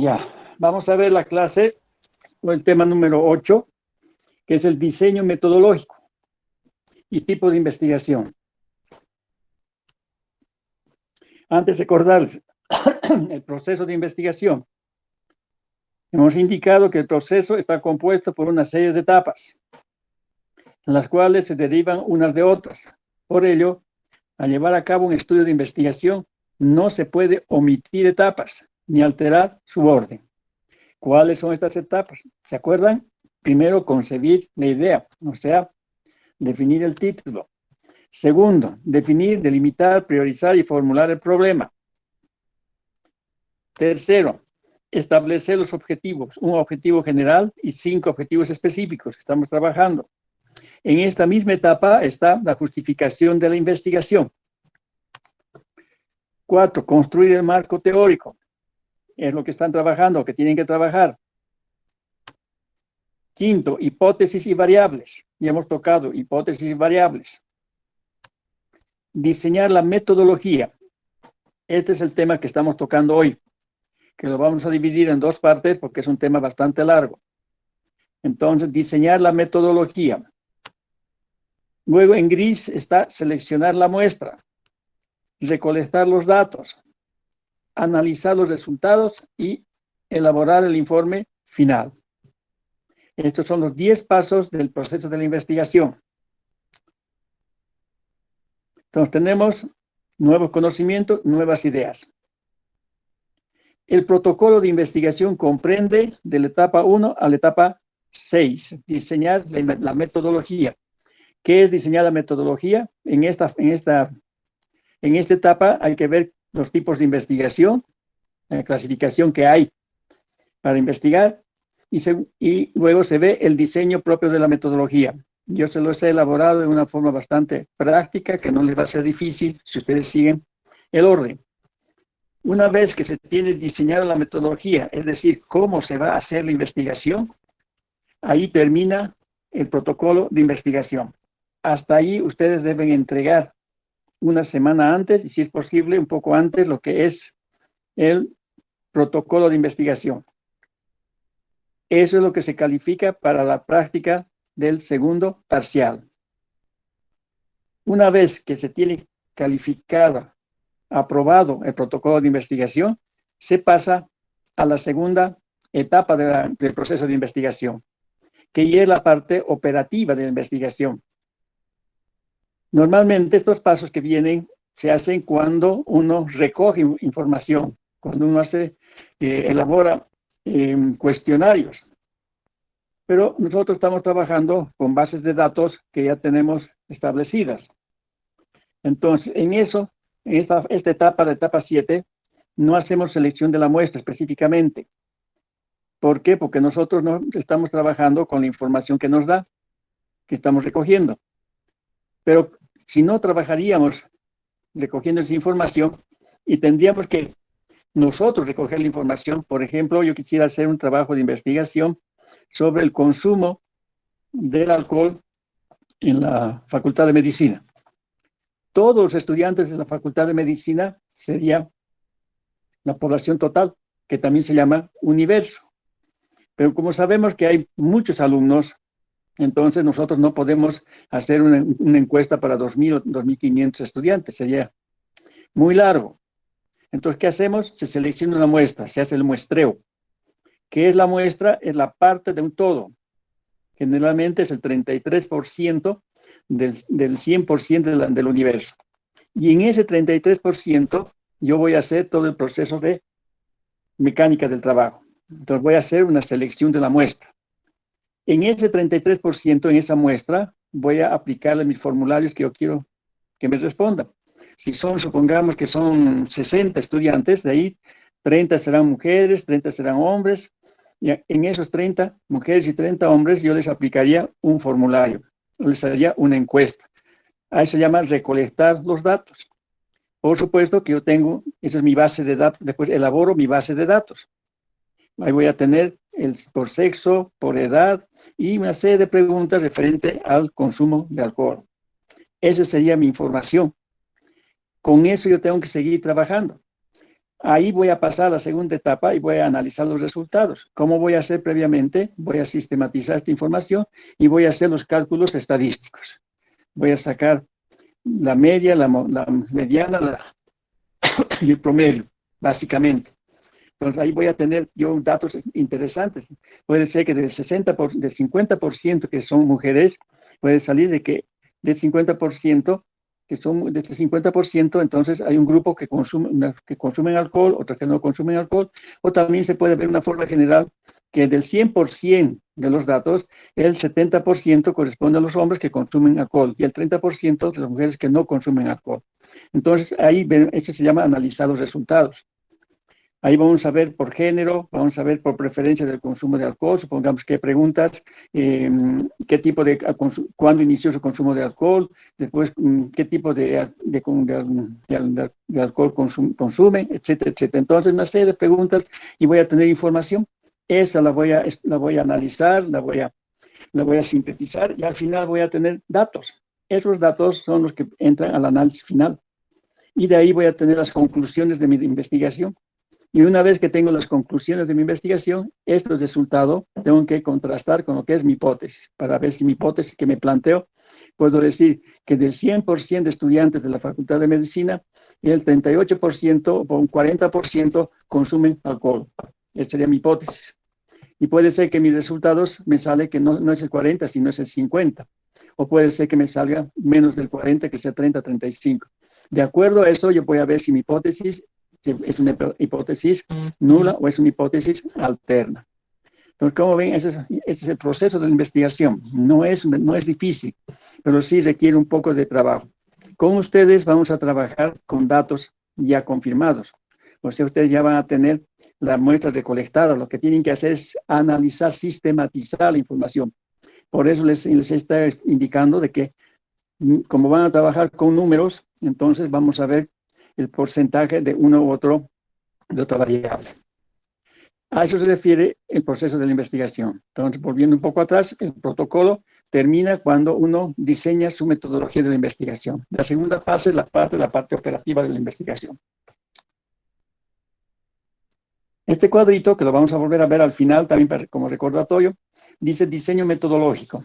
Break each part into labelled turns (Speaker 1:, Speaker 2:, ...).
Speaker 1: Ya, vamos a ver la clase o el tema número 8, que es el diseño metodológico y tipo de investigación. Antes de recordar el proceso de investigación, hemos indicado que el proceso está compuesto por una serie de etapas, las cuales se derivan unas de otras. Por ello, al llevar a cabo un estudio de investigación, no se puede omitir etapas ni alterar su orden. ¿Cuáles son estas etapas? ¿Se acuerdan? Primero, concebir la idea, o sea, definir el título. Segundo, definir, delimitar, priorizar y formular el problema. Tercero, establecer los objetivos, un objetivo general y 5 objetivos específicos que estamos trabajando. En esta misma etapa está la justificación de la investigación. 4, construir el marco teórico. Es lo que están trabajando, que tienen que trabajar. 5, hipótesis y variables. Ya hemos tocado hipótesis y variables. Diseñar la metodología. Este es el tema que estamos tocando hoy, que lo vamos a dividir en 2 partes porque es un tema bastante largo. Entonces, diseñar la metodología. Luego, en gris está seleccionar la muestra, recolectar los datos, analizar los resultados y elaborar el informe final. Estos son los 10 pasos del proceso de la investigación. Entonces, tenemos nuevos conocimientos, nuevas ideas. El protocolo de investigación comprende de la etapa 1 a la etapa 6, diseñar la metodología. ¿Qué es diseñar la metodología? En esta etapa hay que ver los tipos de investigación, la clasificación que hay para investigar, y luego se ve el diseño propio de la metodología. Yo se los he elaborado de una forma bastante práctica, que no les va a ser difícil si ustedes siguen el orden. Una vez que se tiene diseñada la metodología, es decir, cómo se va a hacer la investigación, ahí termina el protocolo de investigación. Hasta ahí ustedes deben entregar una semana antes, y si es posible, un poco antes, lo que es el protocolo de investigación. Eso es lo que se califica para la práctica del segundo parcial. Una vez que se tiene calificado, aprobado el protocolo de investigación, se pasa a la segunda etapa del proceso de investigación, que ya es la parte operativa de la investigación. Normalmente estos pasos que vienen se hacen cuando uno recoge información, cuando uno elabora cuestionarios. Pero nosotros estamos trabajando con bases de datos que ya tenemos establecidas. Entonces, en esta etapa, la etapa 7, no hacemos selección de la muestra específicamente. ¿Por qué? Porque nosotros no estamos trabajando con la información que nos da, que estamos recogiendo. Pero si no trabajaríamos recogiendo esa información y tendríamos que nosotros recoger la información, por ejemplo, yo quisiera hacer un trabajo de investigación sobre el consumo del alcohol en la Facultad de Medicina. Todos los estudiantes de la Facultad de Medicina sería la población total, que también se llama universo. Pero como sabemos que hay muchos alumnos, entonces nosotros no podemos hacer una encuesta para 2.000 o 2.500 estudiantes, sería muy largo. Entonces, ¿qué hacemos? Se selecciona una muestra, se hace el muestreo. ¿Qué es la muestra? Es la parte de un todo. Generalmente es el 33% del 100% del universo. Y en ese 33% yo voy a hacer todo el proceso de mecánica del trabajo. Entonces voy a hacer una selección de la muestra. En ese 33%, en esa muestra, voy a aplicarle mis formularios que yo quiero que me respondan. Si supongamos que son 60 estudiantes, de ahí 30 serán mujeres, 30 serán hombres, y en esos 30 mujeres y 30 hombres yo les aplicaría un formulario, les haría una encuesta. A eso se llama recolectar los datos. Por supuesto que yo tengo, esa es mi base de datos, después elaboro mi base de datos. Ahí voy a tener por sexo, por edad y una serie de preguntas referente al consumo de alcohol. Esa sería mi información. Con eso yo tengo que seguir trabajando. ahí voy a pasar a la segunda etapa y voy a analizar los resultados. ¿Cómo voy a hacer previamente? Voy a sistematizar esta información y voy a hacer los cálculos estadísticos. Voy a sacar la media, la mediana y el promedio, básicamente. Entonces ahí voy a tener yo datos interesantes. Puede ser que del 50% que son mujeres, puede salir de que del 50% que son de este 50%, entonces hay un grupo que consumen alcohol, otros que no consumen alcohol, o también se puede ver una forma general que del 100% de los datos, el 70% corresponde a los hombres que consumen alcohol y el 30% de las mujeres que no consumen alcohol. Entonces ahí eso se llama analizar los resultados. Ahí vamos a ver por género, vamos a ver por preferencia del consumo de alcohol, supongamos qué preguntas, qué tipo de, cuándo inició su consumo de alcohol, después qué tipo de alcohol consume, etcétera, etcétera. Entonces, una serie de preguntas y voy a tener información. Esa la voy a analizar, la voy a sintetizar y al final voy a tener datos. Esos datos son los que entran al análisis final. Y de ahí voy a tener las conclusiones de mi investigación. Y una vez que tengo las conclusiones de mi investigación, estos resultados tengo que contrastar con lo que es mi hipótesis, para ver si mi hipótesis que me planteo, puedo decir que del 100% de estudiantes de la Facultad de Medicina, el 38% o un 40% consumen alcohol. Esa sería mi hipótesis. Y puede ser que mis resultados me sale que no es el 40, sino es el 50. O puede ser que me salga menos del 40, que sea 30, 35. De acuerdo a eso, yo voy a ver si mi hipótesis es una hipótesis nula o es una hipótesis alterna. Entonces, como ven, ese es el proceso de la investigación. No es difícil, pero sí requiere un poco de trabajo. Con ustedes vamos a trabajar con datos ya confirmados. O sea, ustedes ya van a tener las muestras recolectadas. Lo que tienen que hacer es analizar, sistematizar la información. Por eso les está indicando de que, como van a trabajar con números, entonces vamos a ver el porcentaje de uno u otro, de otra variable. A eso se refiere el proceso de la investigación. Entonces, volviendo un poco atrás, el protocolo termina cuando uno diseña su metodología de la investigación. La segunda fase es la parte operativa de la investigación. Este cuadrito, que lo vamos a volver a ver al final también como recordatorio, dice diseño metodológico.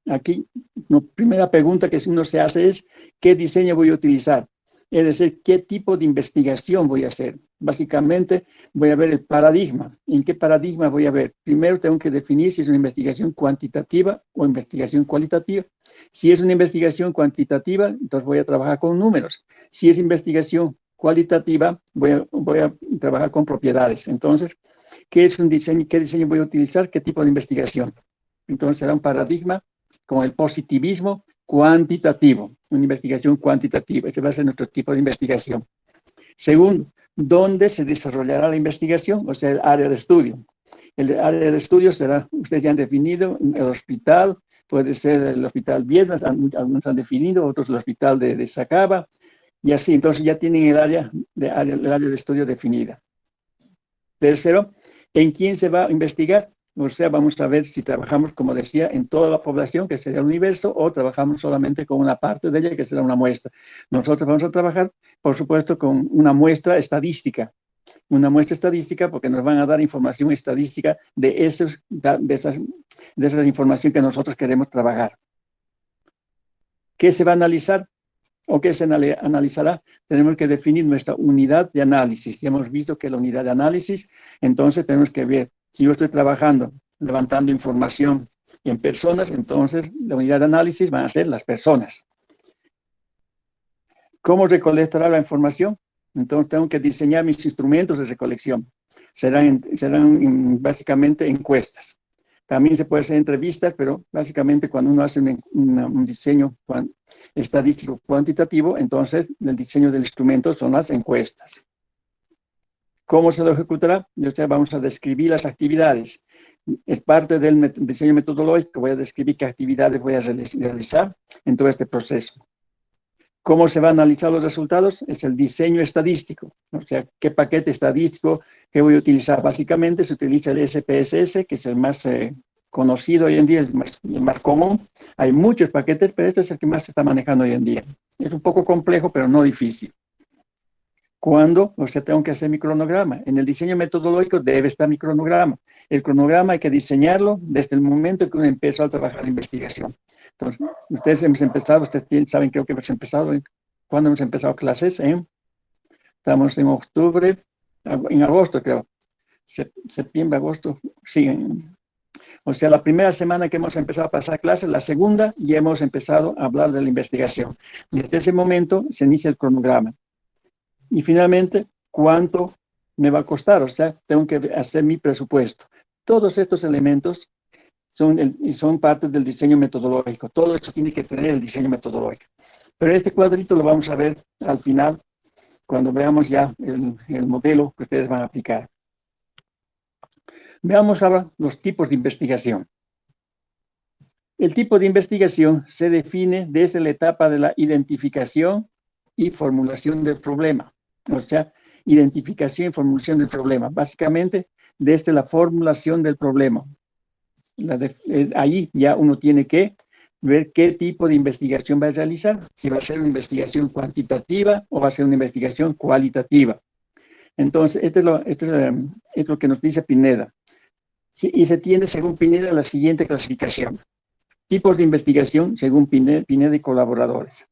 Speaker 1: Aquí, la primera pregunta que uno se hace es, ¿qué diseño voy a utilizar? Es decir, ¿qué tipo de investigación voy a hacer? Básicamente, voy a ver el paradigma. ¿En qué paradigma voy a ver? Primero tengo que definir si es una investigación cuantitativa o investigación cualitativa. Si es una investigación cuantitativa, entonces voy a trabajar con números. Si es investigación cualitativa, voy a trabajar con propiedades. Entonces, ¿qué es un diseño? ¿Qué diseño voy a utilizar? ¿Qué tipo de investigación? Entonces, será un paradigma con el positivismo cuantitativo, una investigación cuantitativa. Ese va a ser nuestro tipo de investigación. Segundo, ¿dónde se desarrollará la investigación? O sea, el área de estudio. El área de estudio será, ustedes ya han definido, el hospital, puede ser el hospital Viernes, algunos han definido, otros el hospital de Sacaba, y así, entonces ya tienen el área de estudio definida. Tercero, ¿en quién se va a investigar? O sea, vamos a ver si trabajamos, como decía, en toda la población, que sería el universo, o trabajamos solamente con una parte de ella, que será una muestra. Nosotros vamos a trabajar, por supuesto, con una muestra estadística. Una muestra estadística porque nos van a dar información estadística de esa información que nosotros queremos trabajar. ¿Qué se va a analizar? ¿O qué se analizará? Tenemos que definir nuestra unidad de análisis. Ya hemos visto que la unidad de análisis, entonces tenemos que ver, si yo estoy trabajando, levantando información en personas, entonces la unidad de análisis van a ser las personas. ¿Cómo recolectará la información? Entonces tengo que diseñar mis instrumentos de recolección. Serán básicamente encuestas. También se puede hacer entrevistas, pero básicamente cuando uno hace un diseño estadístico cuantitativo, entonces el diseño del instrumento son las encuestas. ¿Cómo se lo ejecutará? Vamos a describir las actividades. Es parte del diseño metodológico, voy a describir qué actividades voy a realizar en todo este proceso. ¿Cómo se va a analizar los resultados? Es el diseño estadístico. O sea, ¿qué paquete estadístico que voy a utilizar? Básicamente se utiliza el SPSS, que es el más conocido hoy en día, el más común. Hay muchos paquetes, pero este es el que más se está manejando hoy en día. Es un poco complejo, pero no difícil. ¿Cuándo? O sea, tengo que hacer mi cronograma. En el diseño metodológico debe estar mi cronograma. El cronograma hay que diseñarlo desde el momento que uno empezó a trabajar la investigación. Entonces, ustedes hemos empezado, saben, creo que hemos empezado, ¿cuándo hemos empezado clases? Estamos en octubre, en agosto creo, septiembre, agosto, sí. O sea, la primera semana que hemos empezado a pasar clases, la segunda ya hemos empezado a hablar de la investigación. Desde ese momento se inicia el cronograma. Y finalmente, ¿cuánto me va a costar? O sea, tengo que hacer mi presupuesto. Todos estos elementos son parte del diseño metodológico. Todo esto tiene que tener el diseño metodológico. Pero este cuadrito lo vamos a ver al final, cuando veamos ya el modelo que ustedes van a aplicar. Veamos ahora los tipos de investigación. El tipo de investigación se define desde la etapa de la identificación y formulación del problema. O sea, identificación y formulación del problema. Básicamente, desde la formulación del problema. Ahí ya uno tiene que ver qué tipo de investigación va a realizar. Si va a ser una investigación cuantitativa o va a ser una investigación cualitativa. Entonces, esto es lo que nos dice Pineda. Sí, y se tiene, según Pineda, la siguiente clasificación. Tipos de investigación, según Pineda y colaboradores.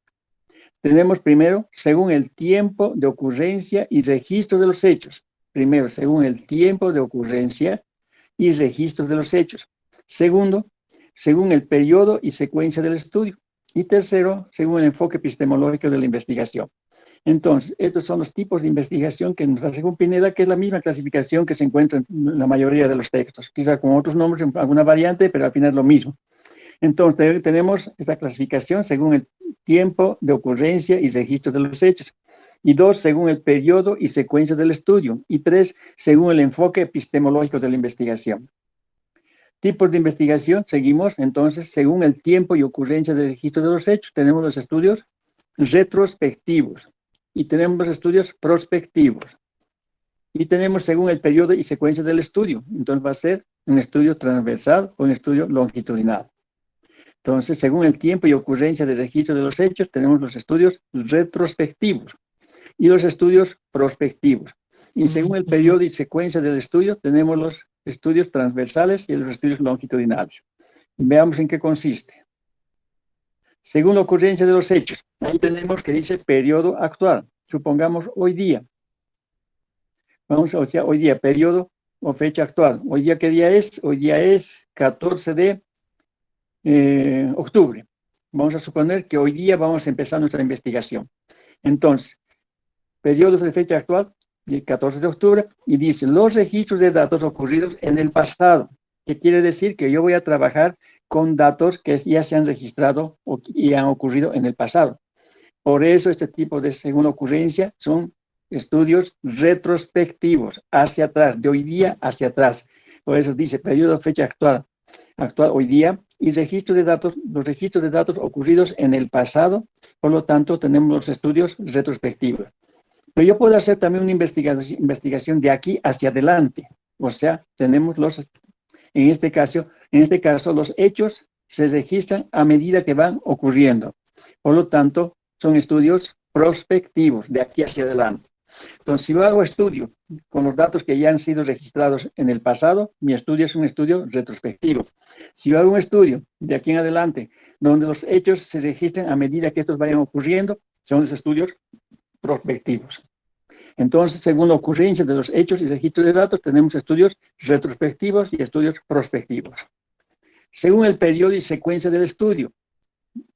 Speaker 1: Tenemos primero, según el tiempo de ocurrencia y registro de los hechos. Primero, según el tiempo de ocurrencia y registro de los hechos. Segundo, según el periodo y secuencia del estudio. Y tercero, según el enfoque epistemológico de la investigación. Entonces, estos son los tipos de investigación que nos da según Pineda, que es la misma clasificación que se encuentra en la mayoría de los textos. Quizá con otros nombres, alguna variante, pero al final es lo mismo. Entonces, tenemos esta clasificación según el tiempo de ocurrencia y registro de los hechos. Y 2, según el periodo y secuencia del estudio. Y 3, según el enfoque epistemológico de la investigación. Tipos de investigación, seguimos entonces, según el tiempo y ocurrencia del registro de los hechos, tenemos los estudios retrospectivos y tenemos los estudios prospectivos. Y tenemos según el periodo y secuencia del estudio. Entonces va a ser un estudio transversal o un estudio longitudinal. Entonces, según el tiempo y ocurrencia de registro de los hechos, tenemos los estudios retrospectivos y los estudios prospectivos. Y según el periodo y secuencia del estudio, tenemos los estudios transversales y los estudios longitudinales. Veamos en qué consiste. Según la ocurrencia de los hechos, ahí tenemos que dice periodo actual. Supongamos hoy día. O sea, hoy día, periodo o fecha actual. ¿Hoy día qué día es? Hoy día es 14 de octubre. Vamos a suponer que hoy día vamos a empezar nuestra investigación. Entonces, periodo de fecha actual, el 14 de octubre, y dice los registros de datos ocurridos en el pasado, que quiere decir que yo voy a trabajar con datos que ya se han registrado y han ocurrido en el pasado. Por eso este tipo de segunda ocurrencia son estudios retrospectivos, hacia atrás, de hoy día hacia atrás. Por eso dice periodo, fecha actual hoy día, y registro de datos, los registros de datos ocurridos en el pasado, por lo tanto tenemos los estudios retrospectivos. Pero yo puedo hacer también una investigación de aquí hacia adelante, o sea, tenemos en este caso los hechos se registran a medida que van ocurriendo, por lo tanto son estudios prospectivos, de aquí hacia adelante. Entonces, si yo hago estudio con los datos que ya han sido registrados en el pasado, mi estudio es un estudio retrospectivo. Si yo hago un estudio de aquí en adelante, donde los hechos se registren a medida que estos vayan ocurriendo, son los estudios prospectivos. Entonces, según la ocurrencia de los hechos y registro de datos, tenemos estudios retrospectivos y estudios prospectivos. Según el periodo y secuencia del estudio,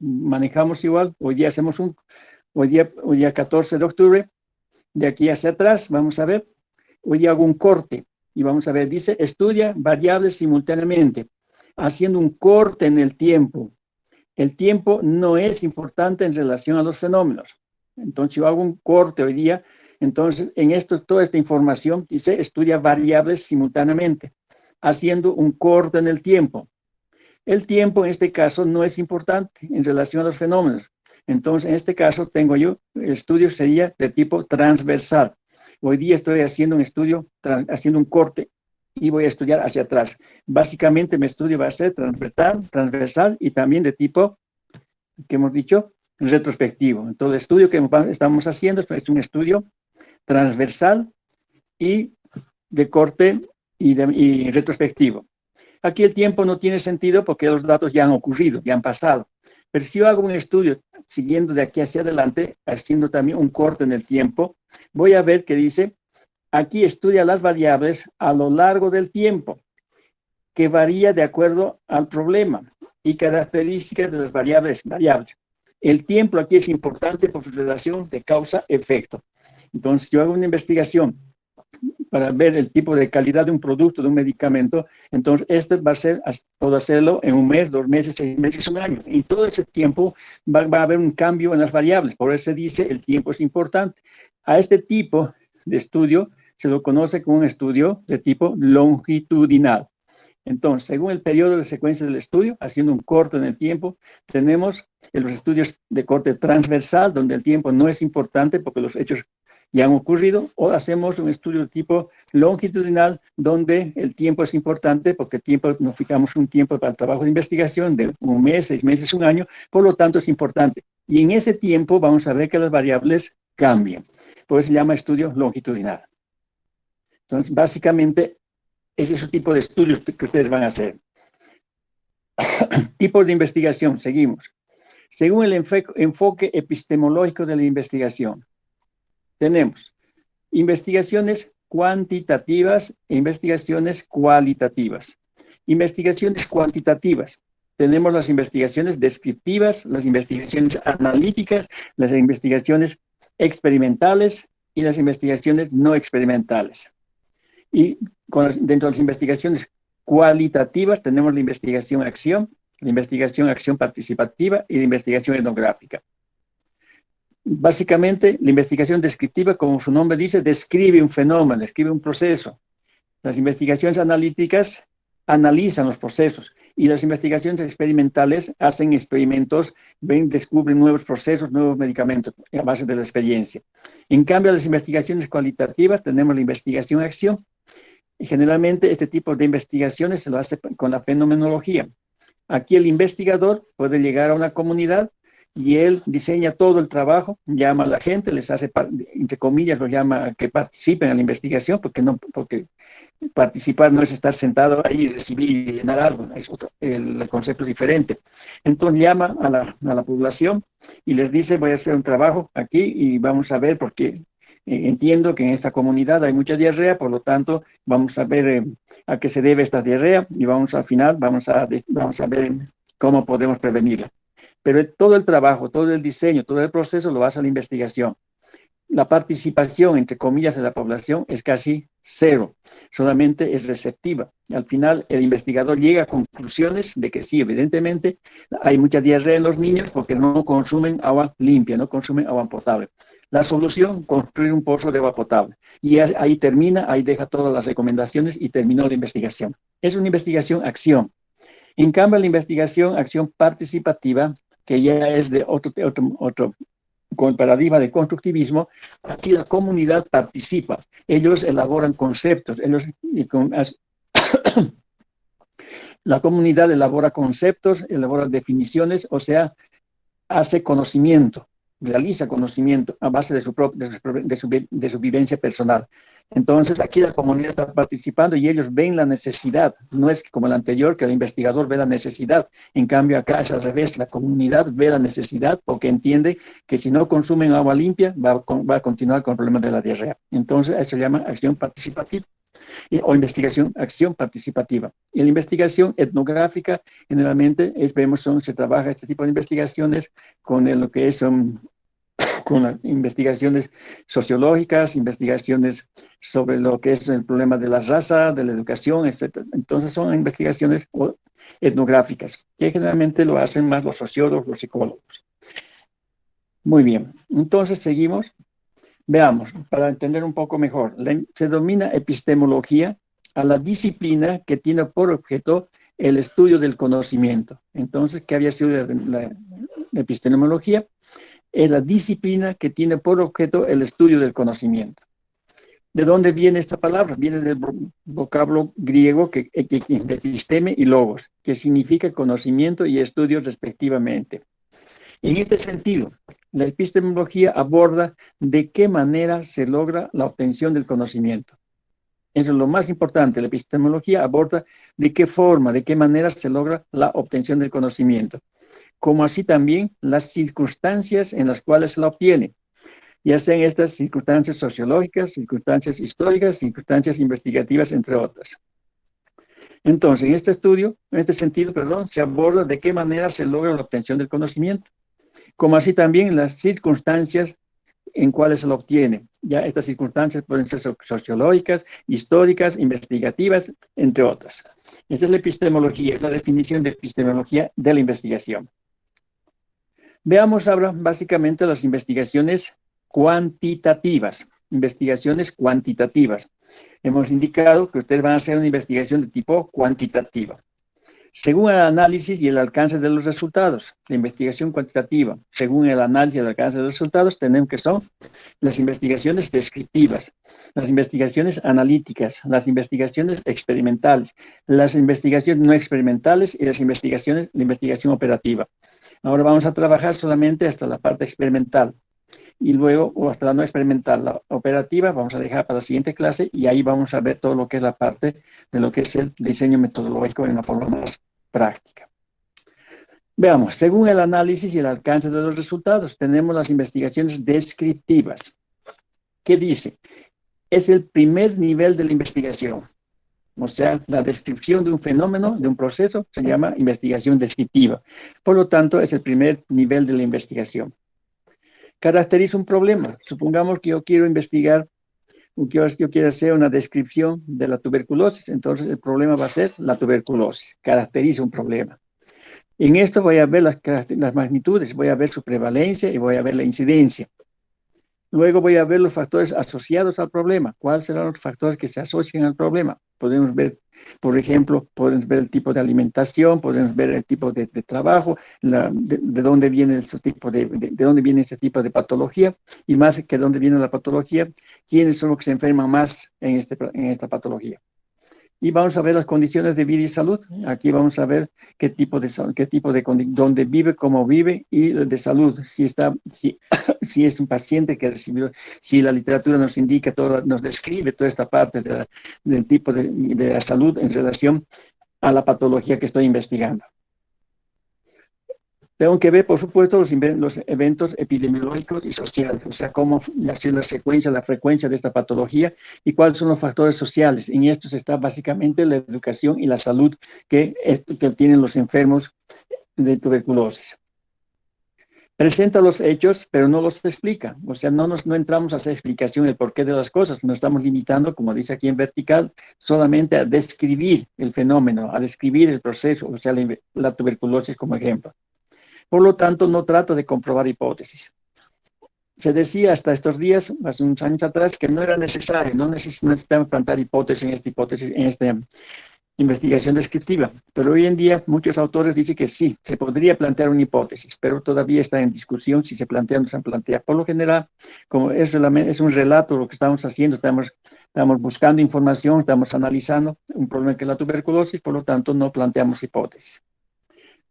Speaker 1: manejamos igual, hoy día hacemos hoy día 14 de octubre, de aquí hacia atrás, vamos a ver, hoy hago un corte y vamos a ver, dice, estudia variables simultáneamente, haciendo un corte en el tiempo. El tiempo no es importante en relación a los fenómenos. Entonces, yo hago un corte hoy día, entonces, toda esta información dice, estudia variables simultáneamente, haciendo un corte en el tiempo. El tiempo, en este caso, no es importante en relación a los fenómenos. Entonces, en este caso, tengo yo, el estudio sería de tipo transversal. Hoy día estoy haciendo un estudio, haciendo un corte y voy a estudiar hacia atrás. Básicamente, mi estudio va a ser transversal y también de tipo, que hemos dicho, retrospectivo. Entonces, el estudio que estamos haciendo es un estudio transversal y de corte y retrospectivo. Aquí el tiempo no tiene sentido porque los datos ya han ocurrido, ya han pasado. Pero si yo hago un estudio siguiendo de aquí hacia adelante, haciendo también un corte en el tiempo, voy a ver que dice, aquí estudia las variables a lo largo del tiempo, que varía de acuerdo al problema y características de las variables. El tiempo aquí es importante por su relación de causa-efecto. Entonces, yo hago una investigación para ver el tipo de calidad de un producto, de un medicamento, entonces este va a ser, puedo hacerlo en un mes, 2 meses, 6 meses, un año. Y todo ese tiempo va a haber un cambio en las variables, por eso se dice el tiempo es importante. A este tipo de estudio se lo conoce como un estudio de tipo longitudinal. Entonces, según el periodo de secuencia del estudio, haciendo un corte en el tiempo, tenemos los estudios de corte transversal, donde el tiempo no es importante porque los hechos ya han ocurrido, o hacemos un estudio de tipo longitudinal, donde el tiempo es importante porque nos fijamos un tiempo para el trabajo de investigación de 1 mes, 6 meses, 1 año, por lo tanto es importante. Y en ese tiempo vamos a ver que las variables cambian. Por eso se llama estudio longitudinal. Entonces, básicamente, ese es el tipo de estudios que ustedes van a hacer. Tipos de investigación, seguimos. Según el enfoque epistemológico de la investigación, tenemos investigaciones cuantitativas e investigaciones cualitativas. Investigaciones cuantitativas. Tenemos las investigaciones descriptivas, las investigaciones analíticas, las investigaciones experimentales y las investigaciones no experimentales. Y dentro de las investigaciones cualitativas tenemos la investigación-acción participativa y la investigación etnográfica. Básicamente, la investigación descriptiva, como su nombre dice, describe un fenómeno, describe un proceso. Las investigaciones analíticas analizan los procesos y las investigaciones experimentales hacen experimentos, descubren nuevos procesos, nuevos medicamentos a base de la experiencia. En cambio, las investigaciones cualitativas tenemos la investigación-acción. Y generalmente este tipo de investigaciones se lo hace con la fenomenología. Aquí el investigador puede llegar a una comunidad y él diseña todo el trabajo, llama a la gente, les hace, entre comillas, los llama a que participen en la investigación, porque participar no es estar sentado ahí y recibir y llenar algo, el concepto es diferente. Entonces llama a la población y les dice, voy a hacer un trabajo aquí y vamos a ver, porque entiendo que en esta comunidad hay mucha diarrea, por lo tanto vamos a ver a qué se debe esta diarrea y al final vamos a ver cómo podemos prevenirla. Pero todo el trabajo, todo el diseño, todo el proceso lo hace la investigación. La participación, entre comillas, de la población es casi cero, solamente es receptiva. Al final, el investigador llega a conclusiones de que sí, evidentemente, hay mucha diarrea en los niños porque no consumen agua limpia, no consumen agua potable. La solución, construir un pozo de agua potable. Y ahí termina, ahí deja todas las recomendaciones y terminó la investigación. Es una investigación-acción. En cambio, la investigación-acción participativa, que ya es de otro con el paradigma de constructivismo, aquí la comunidad participa, ellos elaboran conceptos, la comunidad elabora conceptos, elabora definiciones, o sea, hace conocimiento, realiza conocimiento a base de su vivencia personal. Entonces, aquí la comunidad está participando y ellos ven la necesidad. No es como el anterior, que el investigador ve la necesidad. En cambio, acá es al revés. La comunidad ve la necesidad porque entiende que si no consumen agua limpia, va a continuar con el problema de la diarrea. Entonces, eso se llama acción participativa o acción participativa. Y la investigación etnográfica, generalmente, se trabaja este tipo de investigaciones con lo que es con las investigaciones sociológicas, investigaciones sobre lo que es el problema de la raza, de la educación, etc. Entonces son investigaciones etnográficas, que generalmente lo hacen más los sociólogos, los psicólogos. Muy bien, entonces seguimos. Veamos, para entender un poco mejor, se denomina epistemología a la disciplina que tiene por objeto el estudio del conocimiento. Entonces, ¿qué había sido la epistemología? Es la disciplina que tiene por objeto el estudio del conocimiento. ¿De dónde viene esta palabra? Viene del vocablo griego de episteme y logos, que significa conocimiento y estudio respectivamente. En este sentido, La epistemología aborda de qué manera se logra la obtención del conocimiento. Eso es lo más importante. La epistemología aborda de qué forma, de qué manera se logra la obtención del conocimiento, como así también las circunstancias en las cuales se la obtiene, ya sean estas circunstancias sociológicas, circunstancias históricas, circunstancias investigativas, entre otras. Entonces, en este estudio, en este sentido, perdón, se aborda de qué manera se logra la obtención del conocimiento, como así también las circunstancias en cuales se lo obtiene. Ya estas circunstancias pueden ser sociológicas, históricas, investigativas, entre otras. Esta es la epistemología, es la definición de epistemología de la investigación. Veamos ahora básicamente las investigaciones cuantitativas. Investigaciones cuantitativas. Hemos indicado que ustedes van a hacer una investigación de tipo cuantitativa. Según el análisis y el alcance de los resultados, la investigación cuantitativa, según el análisis y el alcance de los resultados, tenemos que son las investigaciones descriptivas, las investigaciones analíticas, las investigaciones experimentales, las investigaciones no experimentales y la investigación operativa. Ahora vamos a trabajar solamente hasta la parte experimental y luego, o hasta la no experimental, la operativa, vamos a dejar para la siguiente clase y ahí vamos a ver todo lo que es la parte de lo que es el diseño metodológico en una forma más práctica. Veamos, según el análisis y el alcance de los resultados, tenemos las investigaciones descriptivas. ¿Qué dice? Es el primer nivel de la investigación. O sea, la descripción de un fenómeno, de un proceso, se llama investigación descriptiva. Por lo tanto, es el primer nivel de la investigación. Caracteriza un problema. Supongamos que yo quiero investigar, yo quiero hacer una descripción de la tuberculosis, entonces el problema va a ser la tuberculosis. Caracteriza un problema. En esto voy a ver las magnitudes, voy a ver su prevalencia y voy a ver la incidencia. Luego voy a ver los factores asociados al problema. ¿Cuáles serán los factores que se asocian al problema? Podemos ver, por ejemplo, podemos ver el tipo de alimentación, podemos ver el tipo de trabajo, de dónde viene ese tipo de dónde viene ese tipo de patología, y más que dónde viene la patología, quiénes son los que se enferman más en esta patología. Y vamos a ver las condiciones de vida y salud. Aquí vamos a ver dónde vive, cómo vive y de salud. Si es un paciente que recibió, si la literatura nos indica, nos describe toda esta parte del tipo de la salud en relación a la patología que estoy investigando. Tengo que ver, por supuesto, los eventos epidemiológicos y sociales, o sea, cómo hacer la secuencia, la frecuencia de esta patología y cuáles son los factores sociales. En esto está básicamente la educación y la salud que tienen los enfermos de tuberculosis. Presenta los hechos, pero no los explica. O sea, no entramos a hacer explicación del porqué de las cosas. Nos estamos limitando, como dice aquí en vertical, solamente a describir el fenómeno, a describir el proceso, o sea, la tuberculosis como ejemplo. Por lo tanto, no trata de comprobar hipótesis. Se decía hasta estos días, hace unos años atrás, que no era necesario, no necesitamos plantear hipótesis en esta investigación descriptiva. Pero hoy en día muchos autores dicen que sí, se podría plantear una hipótesis, pero todavía está en discusión si se plantea o no se plantea. Por lo general, como es un relato lo que estamos haciendo, estamos buscando información, estamos analizando un problema que es la tuberculosis, por lo tanto no planteamos hipótesis.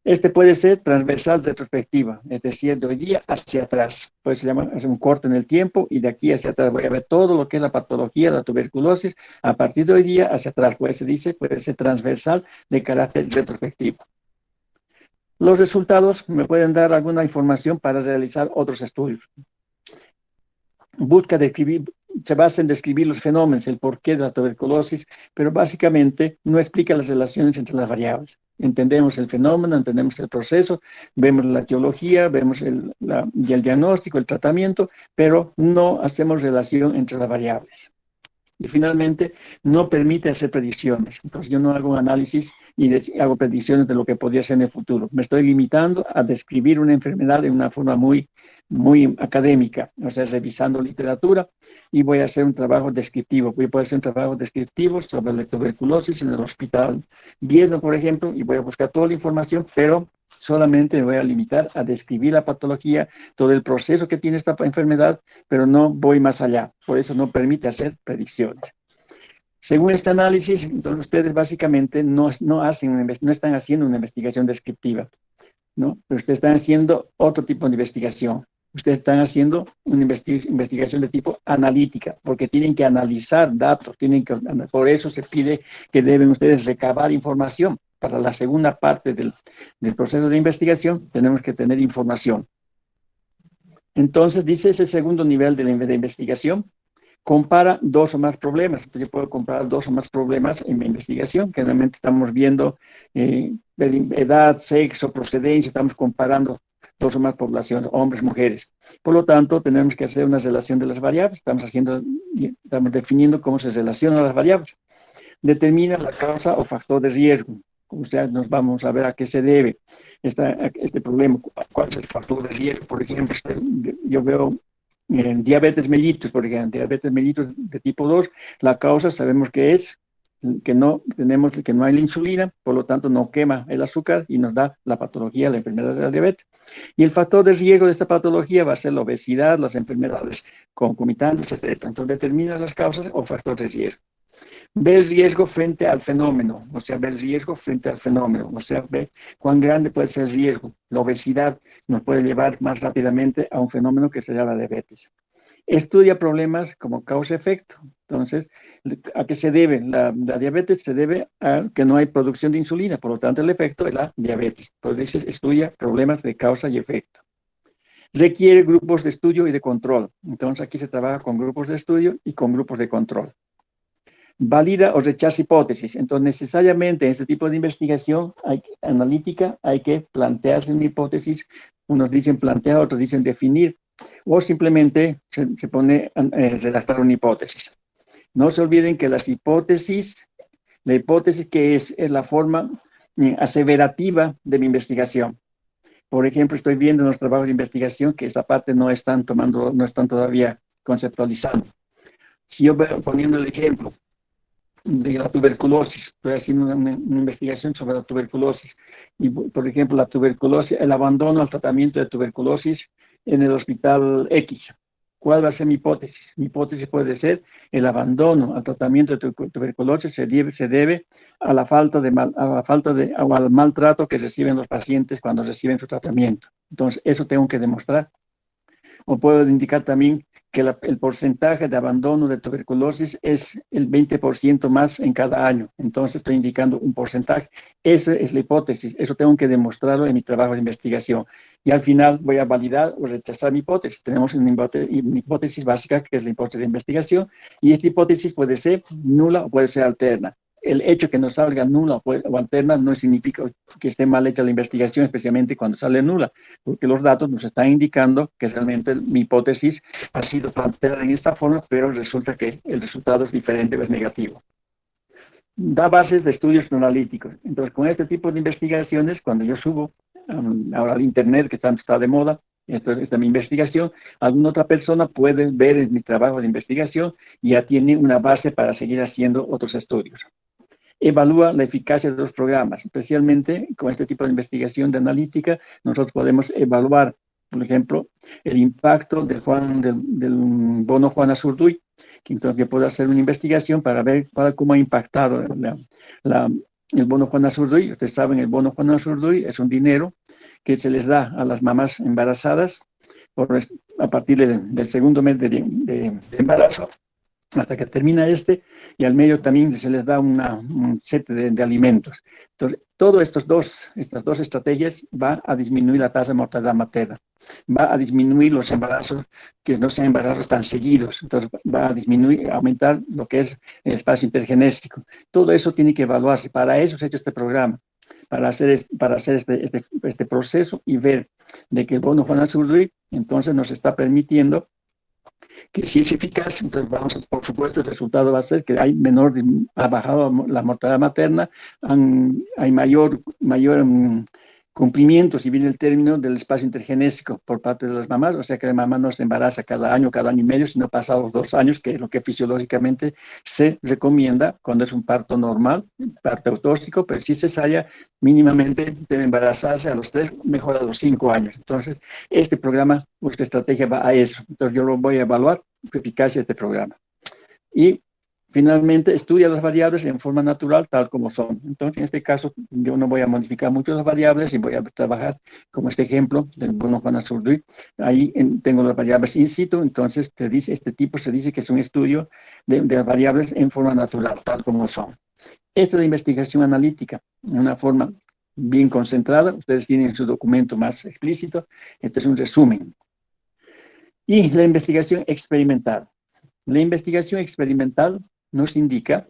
Speaker 1: Este puede ser transversal retrospectiva, es decir, de hoy día hacia atrás. Pues se llama hacer un corte en el tiempo y de aquí hacia atrás voy a ver todo lo que es la patología, la tuberculosis, a partir de hoy día hacia atrás. Pues se dice, puede ser transversal de carácter retrospectivo. Los resultados me pueden dar alguna información para realizar otros estudios. Se basa en describir los fenómenos, el porqué de la tuberculosis, pero básicamente no explica las relaciones entre las variables. Entendemos el fenómeno, entendemos el proceso, vemos la etiología, vemos el diagnóstico, el tratamiento, pero no hacemos relación entre las variables. Y finalmente, no permite hacer predicciones. Entonces, yo no hago un análisis y hago predicciones de lo que podría ser en el futuro. Me estoy limitando a describir una enfermedad de una forma muy académica, o sea, revisando literatura, y voy a hacer un trabajo descriptivo. Voy a hacer un trabajo descriptivo sobre la tuberculosis en el hospital Viedma, por ejemplo, y voy a buscar toda la información, pero solamente me voy a limitar a describir la patología, todo el proceso que tiene esta enfermedad, pero no voy más allá. Por eso no permite hacer predicciones. Según este análisis, entonces ustedes básicamente no están haciendo una investigación descriptiva, ¿no? Pero ustedes están haciendo otro tipo de investigación. Ustedes están haciendo una investigación de tipo analítica, porque tienen que analizar datos, por eso se pide que deben ustedes recabar información. Para la segunda parte del proceso de investigación, tenemos que tener información. Entonces, dice ese segundo nivel de investigación, compara dos o más problemas. Entonces, yo puedo comparar dos o más problemas en mi investigación, que realmente estamos viendo edad, sexo, procedencia, estamos comparando dos o más poblaciones, hombres, mujeres. Por lo tanto, tenemos que hacer una relación de las variables, estamos definiendo cómo se relacionan las variables. Determina la causa o factor de riesgo. O sea, nos vamos a ver a qué se debe este problema, cuál es el factor de riesgo. Por ejemplo, yo veo en diabetes mellitus, por ejemplo, diabetes mellitus de tipo 2, la causa sabemos que es que no hay la insulina, por lo tanto no quema el azúcar y nos da la patología, la enfermedad de la diabetes. Y el factor de riesgo de esta patología va a ser la obesidad, las enfermedades concomitantes, etc. Entonces determina las causas o factores de riesgo. Ve el riesgo frente al fenómeno, o sea, ve el riesgo frente al fenómeno, o sea, ve cuán grande puede ser el riesgo. La obesidad nos puede llevar más rápidamente a un fenómeno que sería la diabetes. Estudia problemas como causa-efecto. Entonces, ¿a qué se debe? La diabetes se debe a que no hay producción de insulina, por lo tanto, el efecto es la diabetes. Entonces, estudia problemas de causa y efecto. Requiere grupos de estudio y de control. Entonces, aquí se trabaja con grupos de estudio y con grupos de control. Valida o rechaza hipótesis. Entonces, necesariamente en este tipo de investigación analítica hay que plantearse una hipótesis. Unos dicen plantear, otros dicen definir, o simplemente se pone a redactar una hipótesis. No se olviden que la hipótesis que es la forma aseverativa de mi investigación. Por ejemplo, estoy viendo en los trabajos de investigación que esa parte no están todavía conceptualizando. Si yo veo, poniendo el ejemplo de la tuberculosis, estoy haciendo una investigación sobre la tuberculosis, y por ejemplo, la tuberculosis, el abandono al tratamiento de tuberculosis en el hospital X. ¿Cuál va a ser mi hipótesis? Mi hipótesis puede ser el abandono al tratamiento de tuberculosis se debe a la falta o al maltrato que reciben los pacientes cuando reciben su tratamiento. Entonces, eso tengo que demostrar. O puedo indicar también que el porcentaje de abandono de tuberculosis es el 20% más en cada año. Entonces estoy indicando un porcentaje. Esa es la hipótesis. Eso tengo que demostrarlo en mi trabajo de investigación. Y al final voy a validar o rechazar mi hipótesis. Tenemos una hipótesis básica, que es la hipótesis de investigación, y esta hipótesis puede ser nula o puede ser alterna. El hecho que nos salga nula o alterna no significa que esté mal hecha la investigación, especialmente cuando sale nula, porque los datos nos están indicando que realmente mi hipótesis ha sido planteada en esta forma, pero resulta que el resultado es diferente o es negativo. Da bases de estudios analíticos. Entonces, con este tipo de investigaciones, cuando yo subo ahora al Internet, que tanto está de moda, esta es mi investigación, alguna otra persona puede ver en mi trabajo de investigación y ya tiene una base para seguir haciendo otros estudios. Evalúa la eficacia de los programas, especialmente con este tipo de investigación de analítica, nosotros podemos evaluar, por ejemplo, el impacto del bono Juan Azurduy, que entonces yo puedo hacer una investigación para ver cómo ha impactado el bono Juan Azurduy. Ustedes saben, el bono Juan Azurduy es un dinero que se les da a las mamás embarazadas a partir del segundo mes de embarazo, hasta que termina y al medio también se les da un set de alimentos. Entonces, todas estas dos estrategias van a disminuir la tasa de mortalidad materna, va a disminuir los embarazos, que no sean embarazos tan seguidos, entonces va a aumentar lo que es el espacio intergenésico. Todo eso tiene que evaluarse, para eso se ha hecho este programa, para hacer este proceso y ver de que el bono Juan Azurduy entonces nos está permitiendo que si es eficaz, entonces por supuesto, el resultado va a ser que ha bajado la mortalidad materna, hay mayor cumplimiento, si viene el término, del espacio intergenésico por parte de las mamás, o sea que la mamá no se embaraza cada año y medio, sino pasados 2 años, que es lo que fisiológicamente se recomienda cuando es un parto normal, parto autóxico, pero si cesárea, mínimamente debe embarazarse a los 3, mejor a los 5 años. Entonces, este programa, esta estrategia va a eso. Entonces, yo lo voy a evaluar, la eficacia de este programa. Y finalmente estudia las variables en forma natural tal como son. Entonces, en este caso, yo no voy a modificar mucho las variables y voy a trabajar como este ejemplo del bono Juan Azurduy. Ahí tengo las variables in situ, entonces este tipo se dice que es un estudio de las variables en forma natural tal como son. Esta es la investigación analítica, en una forma bien concentrada. Ustedes tienen su documento más explícito. Este es un resumen. Y la investigación experimental. La investigación experimental nos indica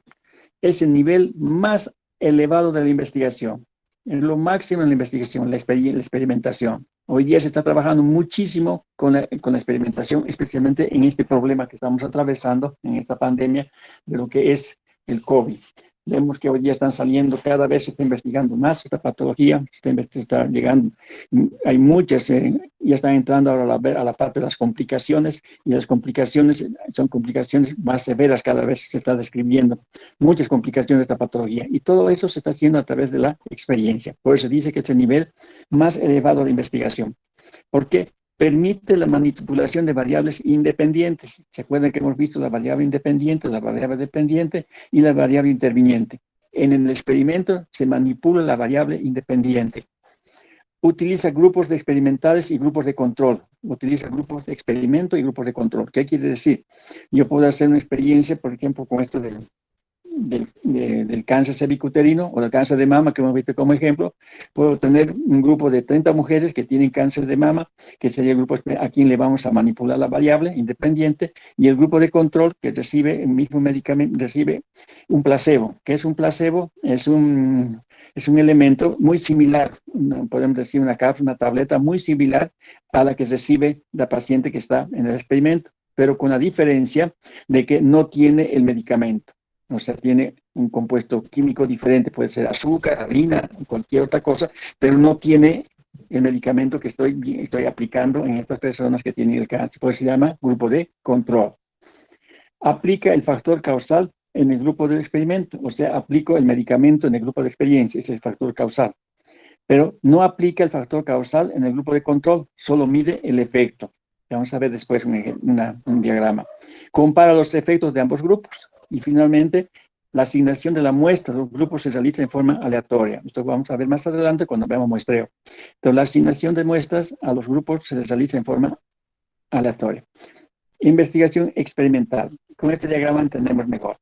Speaker 1: ese nivel más elevado de la investigación. Es lo máximo en la investigación, la experimentación. Hoy día se está trabajando muchísimo con la experimentación, especialmente en este problema que estamos atravesando, en esta pandemia, de lo que es el COVID. Vemos que hoy día están saliendo, cada vez se está investigando más esta patología, se está llegando, hay muchas, ya están entrando ahora a la parte de las complicaciones, y las complicaciones son complicaciones más severas, cada vez se está describiendo muchas complicaciones de esta patología, y todo eso se está haciendo a través de la experiencia. Por eso se dice que es el nivel más elevado de investigación. ¿Por qué? Permite la manipulación de variables independientes. ¿Se acuerdan que hemos visto la variable independiente, la variable dependiente y la variable interviniente? En el experimento se manipula la variable independiente. Utiliza grupos de experimentales y grupos de control. Utiliza grupos de experimento y grupos de control. ¿Qué quiere decir? Yo puedo hacer una experiencia, por ejemplo, con esto del cáncer cervicuterino o del cáncer de mama, que hemos visto como ejemplo. Puedo tener un grupo de 30 mujeres que tienen cáncer de mama, que sería el grupo a quien le vamos a manipular la variable independiente, y el grupo de control que recibe el mismo medicamento, recibe un placebo. ¿Qué es un placebo? Es un elemento muy similar, podemos decir una cápsula, una tableta muy similar a la que recibe la paciente que está en el experimento, pero con la diferencia de que no tiene el medicamento. O sea, tiene un compuesto químico diferente, puede ser azúcar, harina, cualquier otra cosa, pero no tiene el medicamento que estoy aplicando en estas personas que tienen el cáncer. Pues se llama grupo de control. Aplica el factor causal en el grupo del experimento, o sea, aplico el medicamento en el grupo de experiencia, ese es el factor causal. Pero no aplica el factor causal en el grupo de control, solo mide el efecto. Vamos a ver después un diagrama. Compara los efectos de ambos grupos. Y finalmente, la asignación de la muestra de los grupos se realiza en forma aleatoria. Esto vamos a ver más adelante cuando veamos muestreo. Entonces, la asignación de muestras a los grupos se realiza en forma aleatoria. Investigación experimental. Con este diagrama entendemos mejor.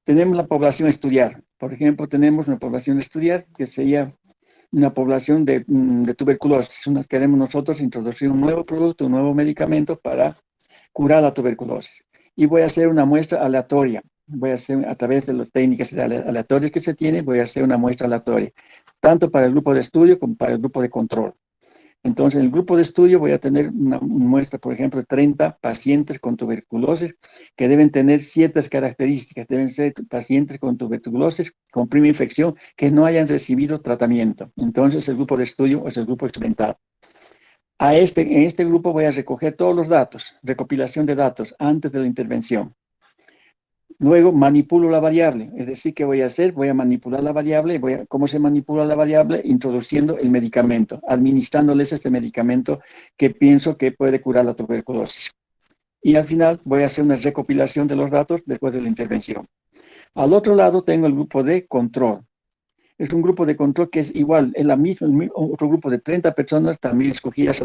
Speaker 1: Tenemos la población a estudiar. Por ejemplo, tenemos una población a estudiar que sería una población de tuberculosis. Queremos nosotros introducir un nuevo producto, un nuevo medicamento para curar la tuberculosis. Y voy a hacer una muestra aleatoria. Voy a hacer, a través de las técnicas aleatorias que se tienen, voy a hacer una muestra aleatoria, tanto para el grupo de estudio como para el grupo de control. Entonces, en el grupo de estudio voy a tener una muestra, por ejemplo, de 30 pacientes con tuberculosis que deben tener ciertas características. Deben ser pacientes con tuberculosis, con primera infección, que no hayan recibido tratamiento. Entonces, el grupo de estudio es el grupo experimental. En este grupo voy a recoger todos los datos, recopilación de datos antes de la intervención. Luego manipulo la variable, es decir, ¿qué voy a hacer? Voy a manipular la variable. ¿Cómo se manipula la variable? Introduciendo el medicamento, administrándoles este medicamento que pienso que puede curar la tuberculosis. Y al final voy a hacer una recopilación de los datos después de la intervención. Al otro lado tengo el grupo de control. Es un grupo de control que es igual, es otro grupo de 30 personas también escogidas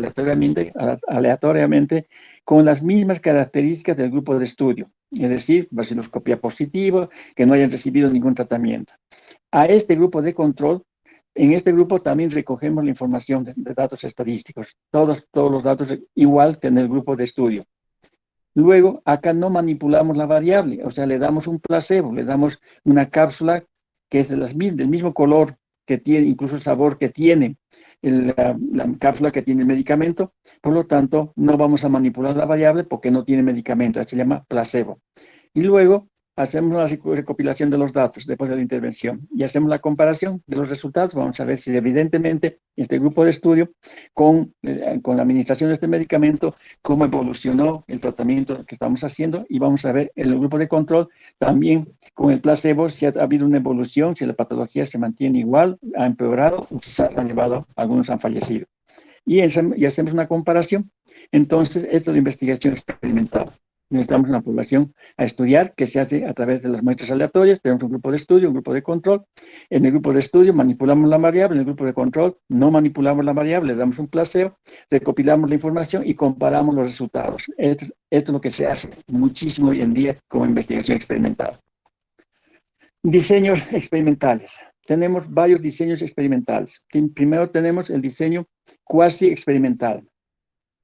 Speaker 1: aleatoriamente con las mismas características del grupo de estudio, es decir, vaciloscopía positiva, que no hayan recibido ningún tratamiento. A este grupo de control, en este grupo también recogemos la información de datos estadísticos, todos los datos igual que en el grupo de estudio. Luego, acá no manipulamos la variable, o sea, le damos un placebo, le damos una cápsula que es del mismo color que tiene, incluso el sabor que tiene la cápsula que tiene el medicamento. Por lo tanto, no vamos a manipular la variable porque no tiene medicamento, se llama placebo. Y luego hacemos una recopilación de los datos después de la intervención y hacemos la comparación de los resultados. Vamos a ver si evidentemente este grupo de estudio con la administración de este medicamento, cómo evolucionó el tratamiento que estamos haciendo, y vamos a ver en el grupo de control también con el placebo si ha habido una evolución, si la patología se mantiene igual, ha empeorado o quizás algunos han fallecido. Y hacemos una comparación. Entonces, esto es la investigación experimental. Necesitamos una población a estudiar que se hace a través de las muestras aleatorias. Tenemos un grupo de estudio, un grupo de control. En el grupo de estudio manipulamos la variable, en el grupo de control no manipulamos la variable, le damos un placebo, recopilamos la información y comparamos los resultados. Esto es lo que se hace muchísimo hoy en día como investigación experimental. Diseños experimentales. Tenemos varios diseños experimentales. Primero tenemos el diseño cuasi experimental.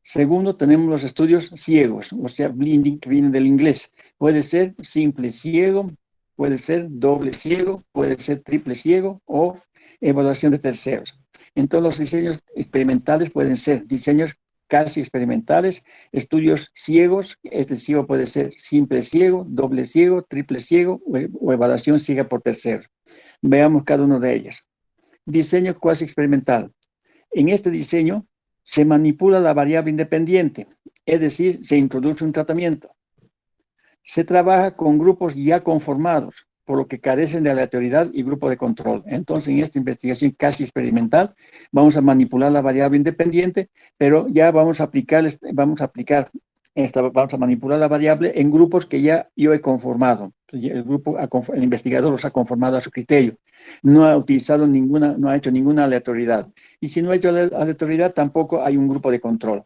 Speaker 1: Segundo, tenemos los estudios ciegos, o sea, blinding, que viene del inglés. Puede ser simple ciego, puede ser doble ciego, puede ser triple ciego o evaluación de terceros. Entonces, los diseños experimentales pueden ser diseños casi experimentales, estudios ciegos, este ciego puede ser simple ciego, doble ciego, triple ciego o evaluación ciega por terceros. Veamos cada uno de ellos. Diseño cuasi experimental. En este diseño se manipula la variable independiente, es decir, se introduce un tratamiento. Se trabaja con grupos ya conformados, por lo que carecen de aleatoriedad y grupo de control. Entonces, en esta investigación casi experimental, vamos a manipular la variable independiente, pero ya vamos a manipular la variable en grupos que ya yo he conformado. El investigador los ha conformado a su criterio. No ha utilizado no ha hecho ninguna aleatoriedad. Y si no ha hecho aleatoriedad, tampoco hay un grupo de control.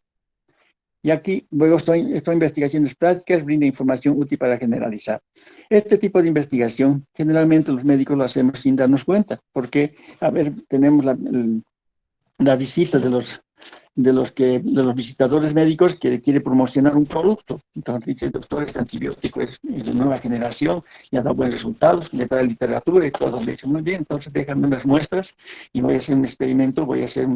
Speaker 1: Y aquí, luego, estas investigaciones prácticas brinda información útil para generalizar. Este tipo de investigación, generalmente los médicos lo hacemos sin darnos cuenta, porque, a ver, tenemos la visita de los visitadores médicos que quiere promocionar un producto. Entonces dice, doctor, este antibiótico es de nueva generación y ha dado buenos resultados, le trae literatura y todo. Le dice, muy bien, entonces déjame unas muestras y voy a hacer un experimento, voy a hacer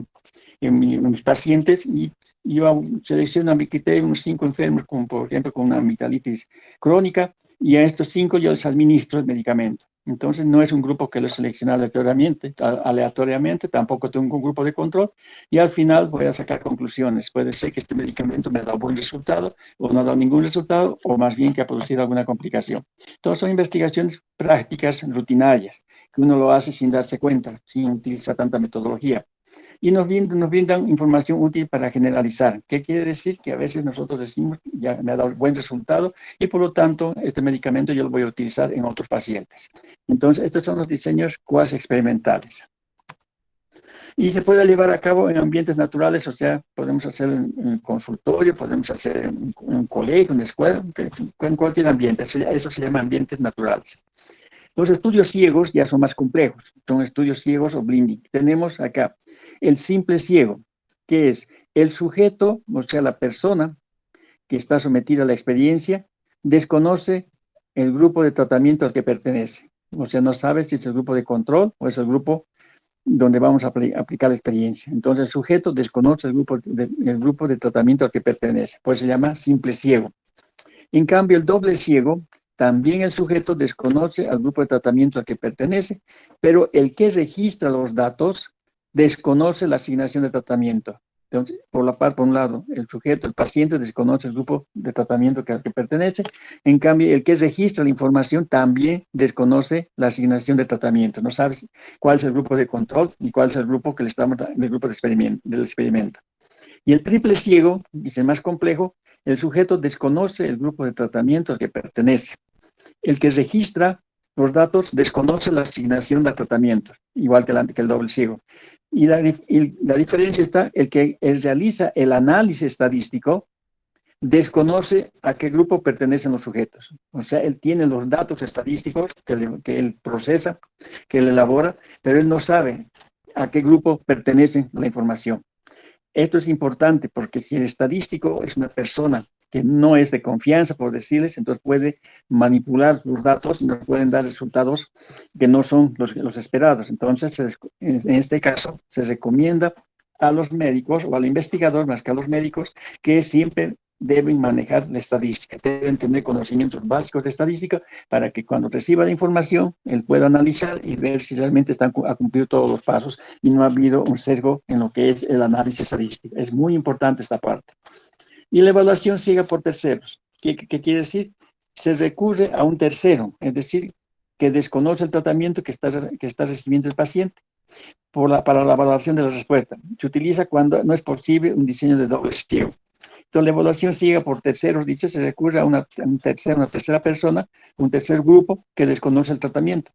Speaker 1: en mis pacientes y yo selecciono, me quité unos 5 enfermos, como por ejemplo con una amigdalitis crónica, y a estos 5 yo les administro el medicamento. Entonces no es un grupo que lo selecciona aleatoriamente, tampoco tengo un grupo de control, y al final voy a sacar conclusiones. Puede ser que este medicamento me ha dado buen resultado, o no ha dado ningún resultado, o más bien que ha producido alguna complicación. Entonces son investigaciones prácticas, rutinarias, que uno lo hace sin darse cuenta, sin utilizar tanta metodología. Y nos brindan información útil para generalizar. ¿Qué quiere decir? Que a veces nosotros decimos, ya me ha dado buen resultado y por lo tanto este medicamento yo lo voy a utilizar en otros pacientes. Entonces, estos son los diseños cuasi experimentales. Y se puede llevar a cabo en ambientes naturales, o sea, podemos hacer en consultorio, podemos hacer en un colegio, en una escuela, en cualquier ambiente. Eso se llama ambientes naturales. Los estudios ciegos ya son más complejos, son estudios ciegos o blinding. Tenemos acá el simple ciego, que es el sujeto, o sea, la persona que está sometida a la experiencia, desconoce el grupo de tratamiento al que pertenece. O sea, no sabe si es el grupo de control o es el grupo donde vamos a aplicar la experiencia. Entonces, el sujeto desconoce el grupo de tratamiento al que pertenece. Pues se llama simple ciego. En cambio, el doble ciego, también el sujeto desconoce al grupo de tratamiento al que pertenece, pero el que registra los datos desconoce la asignación de tratamiento. Entonces, por un lado, el sujeto, el paciente desconoce el grupo de tratamiento al que pertenece, en cambio, el que registra la información también desconoce la asignación de tratamiento, no sabe cuál es el grupo de control y cuál es el grupo que le estamos dando, el grupo del experimento. Y el triple ciego, que es el más complejo, el sujeto desconoce el grupo de tratamiento al que pertenece. El que registra los datos desconoce la asignación de tratamiento, igual que el doble ciego. Y la diferencia está, el que realiza el análisis estadístico desconoce a qué grupo pertenecen los sujetos. O sea, él tiene los datos estadísticos que él procesa, que él elabora, pero él no sabe a qué grupo pertenece la información. Esto es importante porque si el estadístico es una persona que no es de confianza, por decirles, entonces puede manipular los datos y nos pueden dar resultados que no son los esperados. Entonces, en este caso, se recomienda a los médicos o al investigador, más que a los médicos, que siempre deben manejar la estadística, deben tener conocimientos básicos de estadística para que cuando reciba la información, él pueda analizar y ver si realmente ha cumplido todos los pasos y no ha habido un sesgo en lo que es el análisis estadístico. Es muy importante esta parte. Y la evaluación ciega por terceros. ¿Qué quiere decir? Se recurre a un tercero, es decir, que desconoce el tratamiento que está recibiendo el paciente para la evaluación de la respuesta. Se utiliza cuando no es posible un diseño de doble ciego. Entonces, la evaluación sigue por terceros, dice, se recurre a una tercera persona, un tercer grupo que desconoce el tratamiento.